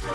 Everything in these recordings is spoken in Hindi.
तो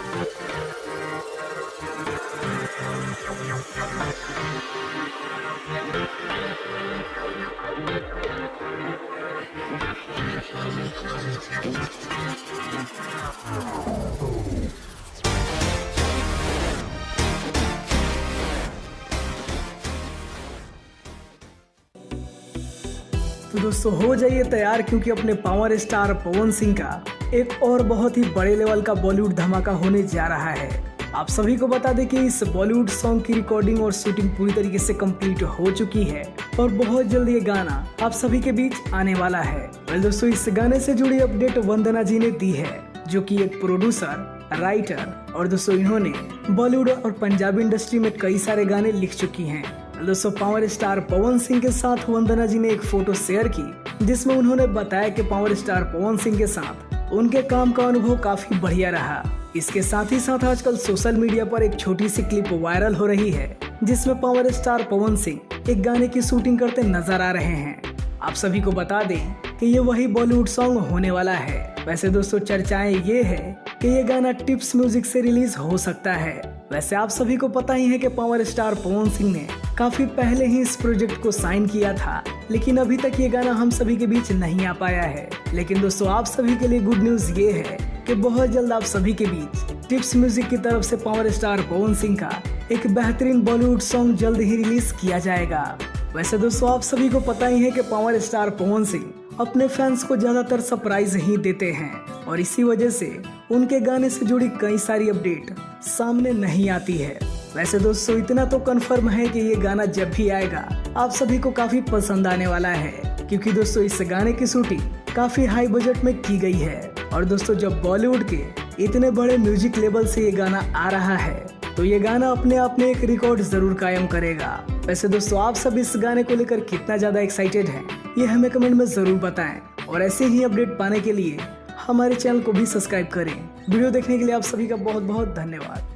दोस्तों हो जाइए तैयार, क्योंकि अपने पावर स्टार पवन सिंह का एक और बहुत ही बड़े लेवल का बॉलीवुड धमाका होने जा रहा है। आप सभी को बता दें कि इस बॉलीवुड सॉन्ग की रिकॉर्डिंग और शूटिंग पूरी तरीके से कंप्लीट हो चुकी है और बहुत जल्द ये गाना आप सभी के बीच आने वाला है। दोस्तों इस गाने से जुड़ी अपडेट वंदना जी ने दी है, जो कि एक प्रोड्यूसर, राइटर और दोस्तों इन्होंने बॉलीवुड और पंजाबी इंडस्ट्री में कई सारे गाने लिख चुकी हैं। दोस्तों पावर स्टार पवन सिंह के साथ वंदना जी ने एक फोटो शेयर की, जिसमें उन्होंने बताया कि पावर स्टार पवन सिंह के साथ उनके काम का अनुभव काफी बढ़िया रहा। इसके साथ ही साथ आजकल सोशल मीडिया पर एक छोटी सी क्लिप वायरल हो रही है, जिसमें पावर स्टार पवन सिंह एक गाने की शूटिंग करते नजर आ रहे हैं। आप सभी को बता दें कि ये वही बॉलीवुड सॉन्ग होने वाला है। वैसे दोस्तों चर्चाएं ये है कि ये गाना टिप्स म्यूजिक से रिलीज हो सकता है। वैसे आप सभी को पता ही है कि पावर स्टार पवन सिंह ने काफी पहले ही इस प्रोजेक्ट को साइन किया था, लेकिन अभी तक ये गाना हम सभी के बीच नहीं आ पाया है। लेकिन दोस्तों आप सभी के लिए गुड न्यूज ये है कि बहुत जल्द आप सभी के बीच टिप्स म्यूजिक की तरफ से पावर स्टार पवन सिंह का एक बेहतरीन बॉलीवुड सॉन्ग जल्द ही रिलीज किया जाएगा। वैसे दोस्तों आप सभी को पता ही है कि पावर स्टार पवन सिंह अपने फैंस को ज्यादातर सरप्राइज ही देते हैं और इसी वजह से उनके गाने से जुड़ी कई सारी अपडेट सामने नहीं आती है। वैसे दोस्तों इतना तो कंफर्म है कि ये गाना जब भी आएगा आप सभी को काफी पसंद आने वाला है, क्योंकि दोस्तों इस गाने की शूटिंग काफी हाई बजट में की गई है। और दोस्तों जब बॉलीवुड के इतने बड़े म्यूजिक लेवल से ये गाना आ रहा है तो ये गाना अपने आप में एक रिकॉर्ड जरूर कायम करेगा। वैसे दोस्तों आप सब इस गाने को लेकर कितना ज्यादा एक्साइटेड हैं, ये हमें कमेंट में जरूर बताएं और ऐसे ही अपडेट पाने के लिए हमारे चैनल को भी सब्सक्राइब करें। वीडियो देखने के लिए आप सभी का बहुत बहुत धन्यवाद।